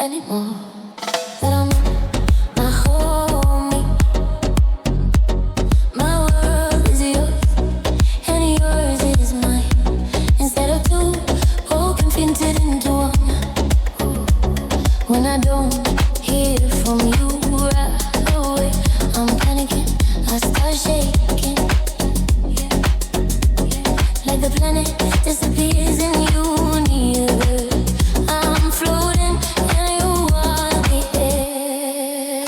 anymore. That I'm my homie. My world is yours, and yours is mine. Instead of two, both can fit into one. When I don't hear from you right away, I'm panicking, I start shaking. Like the planet disappears in the universe. I'm floating and you are the air.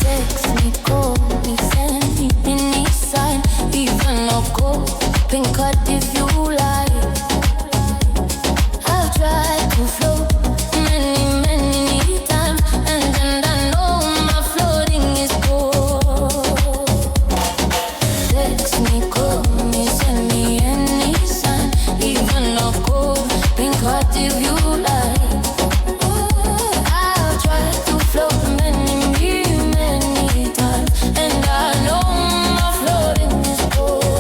Text me, call me, send me any sign, even a cold pink card if you like. I've tried to float many times, and I know my floating is cold. Text me, call me, send me any sign, even a cold pink heart if you like. I've tried to float many times, and I know my floating is cold.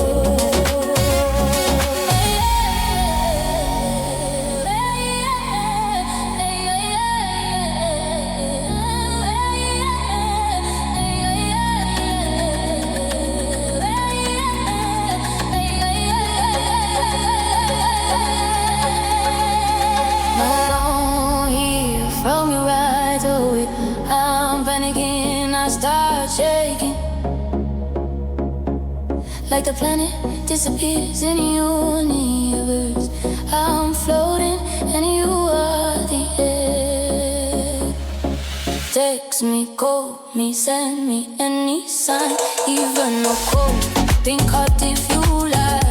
I don't hear from you right away. I'm panicking, I start shaking. Like the planet disappears in the universe. I'm floating and you are the air. Text me, call me, send me any sign, even a cold pink heart if you like.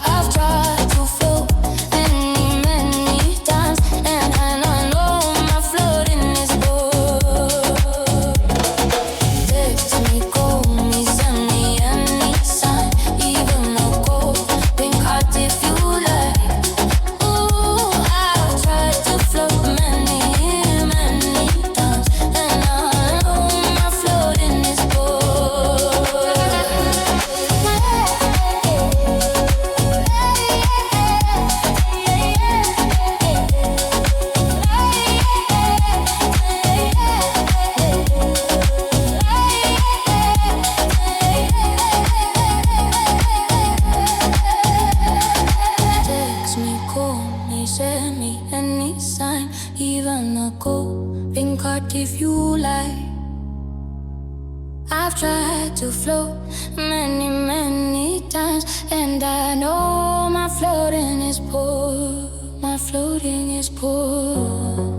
I've tried to float many times, and I know my floating is cold. Text me, call me, send me any sign, even a cold pink heart if you like. Ooh, I've tried to float many times, and I know my floating is cold. Text me, call me, send me any sign, even a cold pink heart if you like. I've tried to float many times, and I know my floating is poor. My floating is poor.